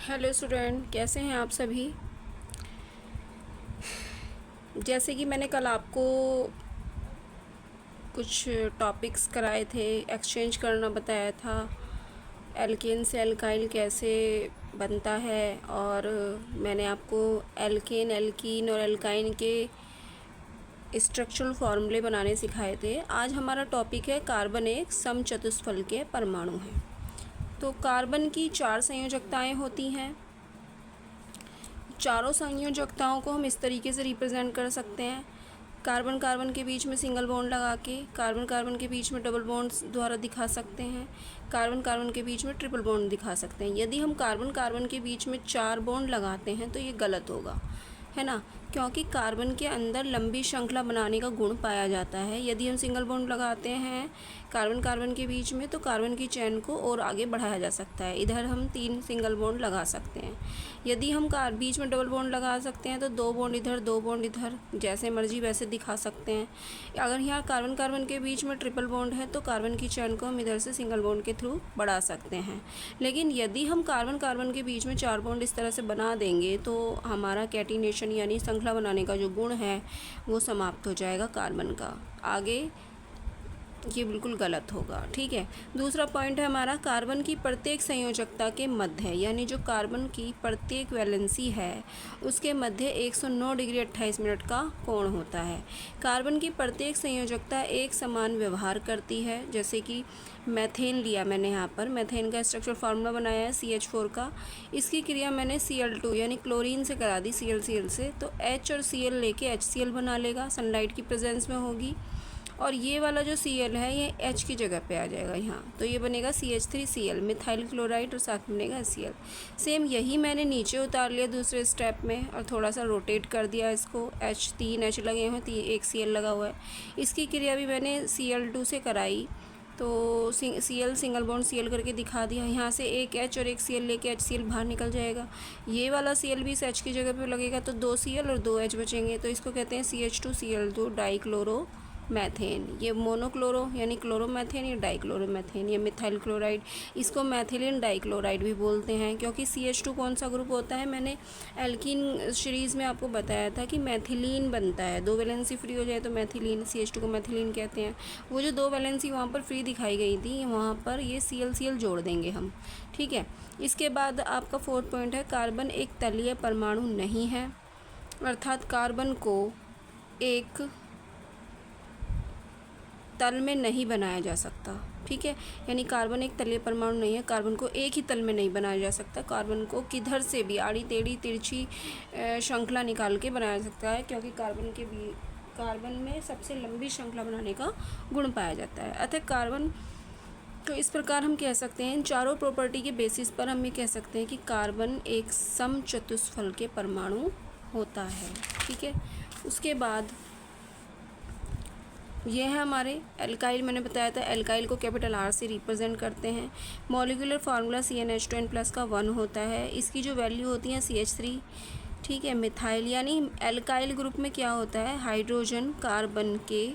Hello student, कैसे हैं आप सभी। जैसे कि मैंने कल आपको कुछ टॉपिक्स कराए थे, एक्सचेंज करना बताया था, एल्केन से एल्काइल कैसे बनता है, और मैंने आपको एल्केन, एल्कीन और एल्काइन के स्ट्रक्चरल फार्मूले बनाने सिखाए थे। आज हमारा टॉपिक है कार्बन एक समचतुष्फल के परमाणु हैं। तो कार्बन की 4 संयोजकताएं होती हैं। चारों संयोजकताओं को हम इस तरीके से रिप्रेजेंट कर सकते हैं। कार्बन कार्बन के बीच में सिंगल बॉन्ड लगा के, कार्बन कार्बन के बीच में डबल बॉन्ड्स द्वारा दिखा सकते हैं, कार्बन कार्बन के बीच में ट्रिपल बॉन्ड दिखा सकते हैं। यदि हम कार्बन कार्बन के बीच में 4 बॉन्ड लगाते हैं तो ये गलत होगा, है ना, क्योंकि कार्बन के अंदर लंबी श्रृंखला बनाने का गुण पाया जाता है। यदि हम सिंगल बॉन्ड लगाते हैं कार्बन कार्बन के बीच में तो कार्बन की चेन को और आगे बढ़ाया जा सकता है। इधर हम 3 सिंगल बॉन्ड लगा सकते हैं। यदि हम बीच में डबल बॉन्ड लगा सकते हैं तो 2 बॉन्ड इधर, 2 बॉन्ड इधर, जैसे मर्जी वैसे दिखा सकते हैं। अगर यहाँ कार्बन कार्बन के बीच में ट्रिपल बॉन्ड है तो कार्बन की चेन को हम इधर से सिंगल बॉन्ड के थ्रू बढ़ा सकते हैं। लेकिन यदि हम कार्बन कार्बन के बीच में 4 बॉन्ड इस तरह से बना देंगे तो हमारा कैटिनेशन यानी श्रृंखला बनाने का जो गुण है वो समाप्त हो जाएगा कार्बन का। आगे ये बिल्कुल गलत होगा, ठीक है। दूसरा पॉइंट है हमारा, कार्बन की प्रत्येक संयोजकता के मध्य, यानी जो कार्बन की प्रत्येक वैलेंसी है उसके मध्य 109 डिग्री 28 मिनट का कोण होता है। कार्बन की प्रत्येक संयोजकता एक समान व्यवहार करती है। जैसे कि मैथेन लिया मैंने, यहाँ पर मैथेन का स्ट्रक्चर फार्मूला बनाया है CH4 का। इसकी क्रिया मैंने Cl2 यानी क्लोरीन से करा दी, ClCl से, तो H और Cl लेके HCl बना लेगा, सनलाइट की प्रेजेंस में होगी। और ये वाला जो Cl है ये H की जगह पे आ जाएगा यहाँ, तो ये बनेगा CH3Cl, मिथाइल क्लोराइड, और साथ में बनेगा HCl। सेम यही मैंने नीचे उतार लिया दूसरे स्टेप में और थोड़ा सा रोटेट कर दिया इसको। तीन H लगे हुए हैं, एक Cl लगा हुआ है। इसकी क्रिया भी मैंने Cl2 से कराई, तो Cl सिंगल बॉन्ड Cl करके दिखा दिया। यहाँ से एक H और एक Cl लेके HCl बाहर निकल जाएगा। ये वाला Cl भी इस H की जगह पे लगेगा तो 2 Cl और 2 H बचेंगे, तो इसको कहते हैं CH2Cl2 डाइक्लोरो मैथेन। ये मोनोक्लोरो यानी क्लोरोमैथेन, या डाइक्लोरोमैथेन, या मिथाइल क्लोराइड, इसको मैथिलीन डाइक्लोराइड भी बोलते हैं। क्योंकि CH2 कौन सा ग्रुप होता है, मैंने एल्कीन सीरीज़ में आपको बताया था कि मैथिलीन बनता है। 2 वैलेंसी फ्री हो जाए तो मैथिलीन, CH2 को मैथिलीन कहते हैं। वो जो 2 वैलेंसी वहाँ पर फ्री दिखाई गई थी, वहाँ पर ये ClCl जोड़ देंगे हम, ठीक है। इसके बाद आपका 4th पॉइंट है, कार्बन एक तलीय परमाणु नहीं है, अर्थात कार्बन को एक तल में नहीं बनाया जा सकता, ठीक है। यानी कार्बन एक तलीय परमाणु नहीं है, कार्बन को एक ही तल में नहीं बनाया जा सकता। कार्बन को किधर से भी आड़ी टेढ़ी तिरछी श्रृंखला निकाल के बनाया जा सकता है, क्योंकि कार्बन में सबसे लंबी श्रृंखला बनाने का गुण पाया जाता है। अतः कार्बन तो इस प्रकार हम कह सकते हैं, इन चारों प्रॉपर्टी के बेसिस पर हम ये कह सकते हैं कि कार्बन एक समचतुष्फल के परमाणु होता है, ठीक है। उसके बाद ये है हमारे एल्काइल। मैंने बताया था एल्काइल को कैपिटल R से रिप्रेजेंट करते हैं। मॉलिक्यूलर फार्मूला CnH2n+ का 1 होता है। इसकी जो वैल्यू होती है CH3, ठीक है। मिथाइल यानी एल्काइल ग्रुप में क्या होता है, हाइड्रोजन कार्बन के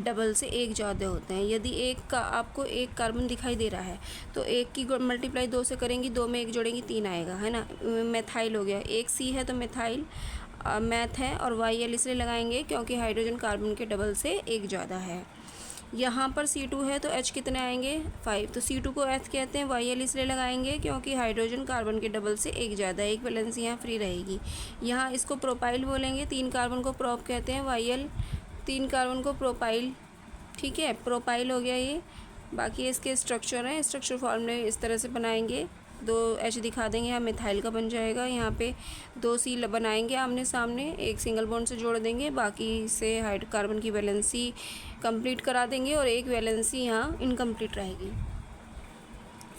डबल से एक ज़्यादा होते हैं। यदि एक का आपको एक कार्बन दिखाई दे रहा है तो एक की मल्टीप्लाई 2 से करेंगी, 2 में 1 जोड़ेंगी, 3 आएगा, है ना। मिथाइल हो गया, एक C है तो मिथाइल मैथ है, और YL इसलिए लगाएंगे क्योंकि हाइड्रोजन कार्बन के डबल से एक ज़्यादा है। यहाँ पर C2 है तो H कितने आएंगे, 5, तो C2 को H कहते हैं। YL इसलिए लगाएंगे क्योंकि हाइड्रोजन कार्बन के डबल से एक ज़्यादा है, एक वैलेंसी यहाँ फ्री रहेगी। यहाँ इसको प्रोपाइल बोलेंगे, 3 कार्बन को प्रोप कहते हैं, YL 3 कार्बन को प्रोपाइल, ठीक है, प्रोपाइल हो गया ये। बाकी इसके स्ट्रक्चर हैं, स्ट्रक्चर फॉर्मूले इस तरह से बनाएंगे, 2 H दिखा देंगे, यहाँ मिथाइल का बन जाएगा। यहाँ पे 2 C बनाएंगे आमने सामने, एक सिंगल बॉन्ड से जोड़ देंगे, बाकी से कार्बन की वैलेंसी कंप्लीट करा देंगे और एक वैलेंसी यहाँ इनकम्प्लीट रहेगी।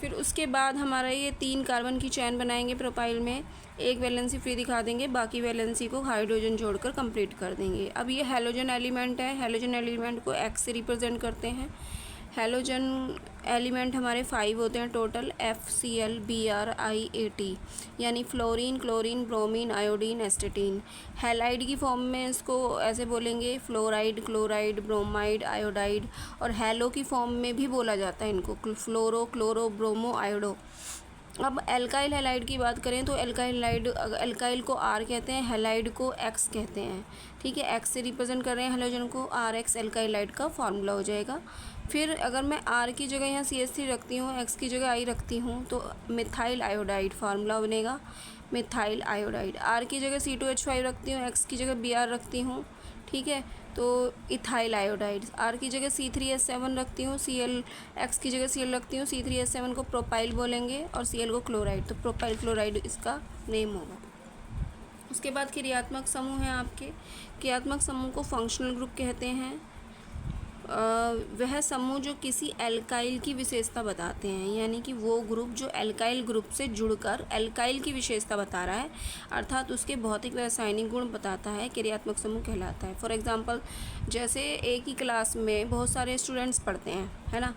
फिर उसके बाद हमारा ये 3 कार्बन की चैन बनाएंगे प्रोपाइल में, एक वैलेंसी फ्री दिखा देंगे, बाकी वैलेंसी को हाइड्रोजन जोड़कर कंप्लीट कर देंगे। अब ये हैलोजन एलिमेंट है, हैलोजन एलिमेंट को X से रिप्रेजेंट करते हैं। हैलोजन एलिमेंट हमारे 5 होते हैं टोटल, FCl BrIAT, यानी fluorine, chlorine, bromine, iodine, एस्टेटीन। Halide की फॉर्म में इसको ऐसे बोलेंगे, फ्लोराइड, क्लोराइड, ब्रोमाइड, आयोडाइड। और हैलो की फॉर्म में भी बोला जाता है इनको, फ्लोरो, क्लोरो, ब्रोमो, आयोडो। अब एल्काइल हैलाइड की बात करें तो एल्काइल को आर कहते हैं, हैलाइड को एक्स कहते हैं। ठीक है, एक्स से रिप्रेजेंट कर रहे हैं हैलोजन को, आर एक्स एल्काइलाइड का फार्मूला हो जाएगा। फिर अगर मैं आर की जगह यहाँ CH3 रखती हूँ, एक्स की जगह आई रखती हूँ, तो मिथाइल आयोडाइड फार्मूला बनेगा, मिथाइल आयोडाइड। आर की जगह C2H5 रखती हूँ, एक्स की जगह Br रखती हूँ। ठीक है, तो इथाइल आयोडाइड। आर की जगह C3H7 रखती हूँ, एक्स की जगह Cl रखती हूँ, C3H7 को प्रोपाइल बोलेंगे और Cl को क्लोराइड, तो प्रोपाइल क्लोराइड इसका नेम होगा। उसके बाद क्रियात्मक समूह हैं आपके। क्रियात्मक समूह को फंक्शनल ग्रुप कहते हैं। वह समूह जो किसी एल्काइल की विशेषता बताते हैं, यानी कि वो ग्रुप जो एल्काइल ग्रुप से जुड़कर एल्काइल की विशेषता बता रहा है, अर्थात उसके भौतिक व रासायनिक गुण बताता है, क्रियात्मक समूह कहलाता है। फॉर एग्जांपल, जैसे एक ही क्लास में बहुत सारे स्टूडेंट्स पढ़ते हैं, है ना,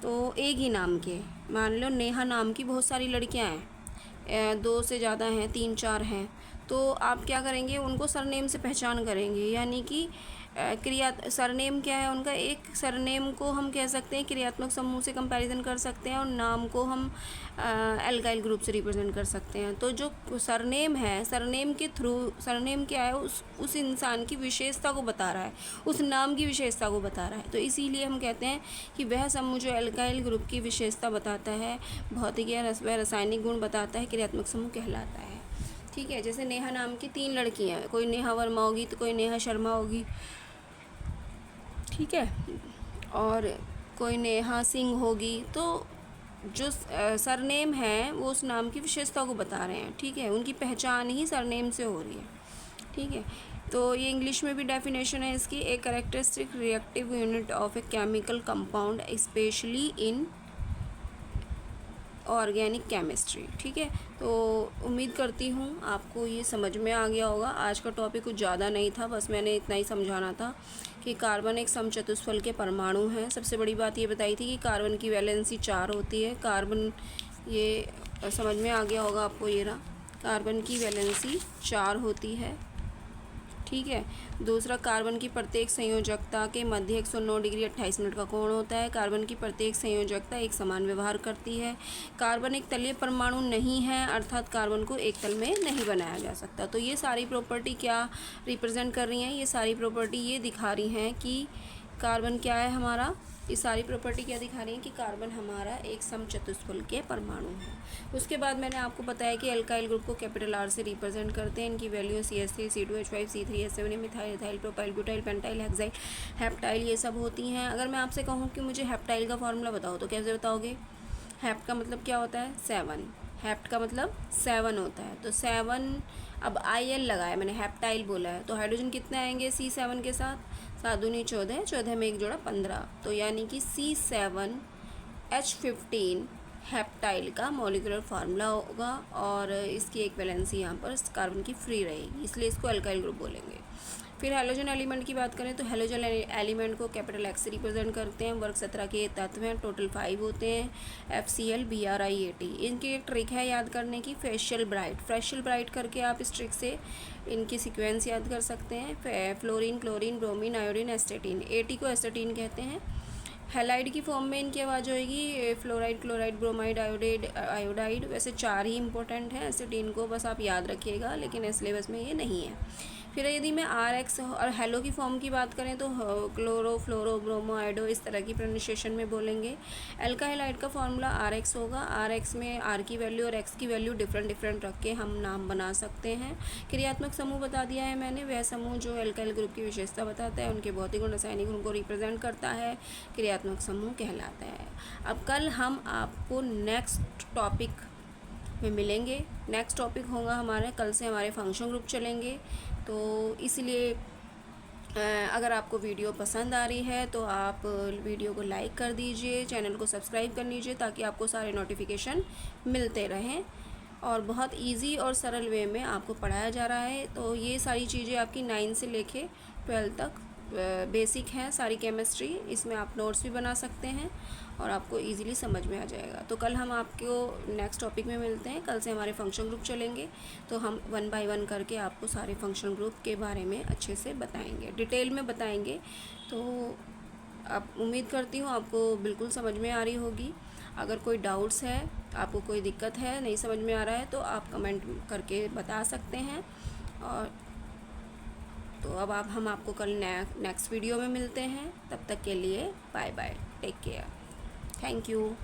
तो एक ही नाम के, मान लो नेहा नाम की बहुत सारी लड़कियां हैं, 2 से ज़्यादा हैं, 3 4 हैं, तो आप क्या करेंगे, उनको सरनेम से पहचान करेंगे, यानी कि सरनेम क्या है उनका, एक सरनेम को हम कह सकते हैं क्रियात्मक समूह से कंपैरिजन कर सकते हैं, और नाम को हम एल्काइल ग्रुप से रिप्रेजेंट कर सकते हैं। तो जो सरनेम है, सरनेम के थ्रू, सरनेम क्या है, उस इंसान की विशेषता को बता रहा है, उस नाम की विशेषता को बता रहा है। तो इसीलिए हम कहते हैं कि वह समूह जो एल्काइल ग्रुप की विशेषता बताता है, भौतिक या रासायनिक गुण बताता है, क्रियात्मक समूह कहलाता है। ठीक है, जैसे नेहा नाम की 3 लड़कियाँ हैं, कोई नेहा वर्मा होगी तो कोई नेहा शर्मा होगी, ठीक है, और कोई नेहा सिंह होगी, तो जो सरनेम है वो उस नाम की विशेषता को बता रहे हैं। ठीक है, उनकी पहचान ही सरनेम से हो रही है। ठीक है, तो ये इंग्लिश में भी डेफिनेशन है इसकी, a characteristic reactive unit of a chemical compound specially in organic chemistry. ठीक है, तो उम्मीद करती हूँ आपको ये समझ में आ गया होगा। आज का टॉपिक कुछ ज़्यादा नहीं था, बस मैंने इतना ही समझाना था कि कार्बन एक समचतुष्फल के परमाणु हैं। सबसे बड़ी बात ये बताई थी कि कार्बन की वैलेंसी 4 होती है। कार्बन, ये समझ में आ गया होगा आपको, ये रहा, कार्बन की वैलेंसी 4 होती है। ठीक है, दूसरा, कार्बन की प्रत्येक संयोजकता के मध्य 109 डिग्री 28 मिनट का कोण होता है। कार्बन की प्रत्येक संयोजकता एक समान व्यवहार करती है। कार्बन एक तलीय परमाणु नहीं है, अर्थात कार्बन को एक तल में नहीं बनाया जा सकता। तो ये सारी प्रॉपर्टी क्या रिप्रेजेंट कर रही हैं, ये सारी प्रॉपर्टी ये दिखा रही हैं कि कार्बन क्या है हमारा, ये सारी प्रॉपर्टी क्या दिखा रही हैं कि कार्बन हमारा एक समचतुष्फल के परमाणु है। उसके बाद मैंने आपको बताया कि एल्काइल ग्रुप को कैपिटल R से रिप्रेजेंट करते हैं। इनकी value CH3, C2H5, C3H7, methyl, ethyl, propyl, butyl, pentyl, hexyl, heptyl, ये सब होती हैं। अगर मैं आपसे कहूँ कि मुझे हेप्टाइल का फार्मूला बताओ, तो कैसे बताओगे? हेप्ट का मतलब क्या होता है? 7। हेप्ट का मतलब 7 होता है, तो 7, अब IL लगाया मैंने, हेप्टाइल बोला है, तो हाइड्रोजन कितने आएंगे C7 के साथ? 7 दूनी 14, 14 में 1 जोड़ा 15, तो यानी कि C7H15 हेप्टाइल का मॉलिक्यूलर फार्मूला होगा, और इसकी एक वैलेंसी यहाँ पर कार्बन की फ्री रहेगी, इसलिए इसको एल्काइल ग्रुप बोलेंगे। फिर हैलोजन एलिमेंट की बात करें तो हैलोजन एलिमेंट को कैपिटल X से रिप्रेजेंट करते हैं। वर्ग 17 के तत्व हैं, टोटल 5 होते हैं, FCl BrIAT। इनकी एक ट्रिक है याद करने की, फेशियल ब्राइट करके आप इस ट्रिक से इनकी सीक्वेंस याद कर सकते हैं। Fluorine, chlorine, bromine, iodine, एस्टेटीन। AT को एस्टेटीन कहते हैं। हैलाइड की फॉर्म में इनकी आवाज़ होएगी फ्लोराइड, क्लोराइड, ब्रोमाइड, आयोडाइड। वैसे 4 ही इंपॉर्टेंट हैं, एस्टेटीन को बस आप याद रखिएगा, लेकिन सिलेबस में ये नहीं है। फिर यदि मैं RX और हेलो की फॉर्म की बात करें तो क्लोरो, फ्लोरो, ब्रोमो, आइडो, इस तरह की प्रोनाउंसिएशन में बोलेंगे। एल्काइलाइड का फॉर्मूला RX होगा। RX में R की वैल्यू और X की वैल्यू डिफरेंट रख के हम नाम बना सकते हैं। क्रियात्मक समूह बता दिया है मैंने, वह समूह जो एल्काइल ग्रुप की विशेषता बताता है, उनके भौतिक और रासायनिक गुण को रिप्रेजेंट करता है, क्रियात्मक समूह कहलाता है। अब कल हम आपको नेक्स्ट टॉपिक में मिलेंगे। नेक्स्ट टॉपिक होगा हमारे, कल से हमारे फंक्शन ग्रुप चलेंगे, तो इसलिए अगर आपको वीडियो पसंद आ रही है तो आप वीडियो को लाइक कर दीजिए, चैनल को सब्सक्राइब कर लीजिए, ताकि आपको सारे नोटिफिकेशन मिलते रहें। और बहुत इजी और सरल वे में आपको पढ़ाया जा रहा है। तो ये सारी चीज़ें आपकी 9 से लेके 12 तक बेसिक हैं सारी केमिस्ट्री। इसमें आप नोट्स भी बना सकते हैं और आपको इजीली समझ में आ जाएगा। तो कल हम आपको नेक्स्ट टॉपिक में मिलते हैं। कल से हमारे फंक्शन ग्रुप चलेंगे, तो हम 1 बाय 1 करके आपको सारे फंक्शन ग्रुप के बारे में अच्छे से बताएंगे, डिटेल में बताएंगे। तो आप, उम्मीद करती हूँ आपको बिल्कुल समझ में आ रही होगी। अगर कोई डाउट्स है, आपको कोई दिक्कत है, नहीं समझ में आ रहा है, तो आप कमेंट करके बता सकते हैं। और तो अब हम आपको कल नेक्स्ट वीडियो में मिलते हैं। तब तक के लिए bye bye, take care, thank you.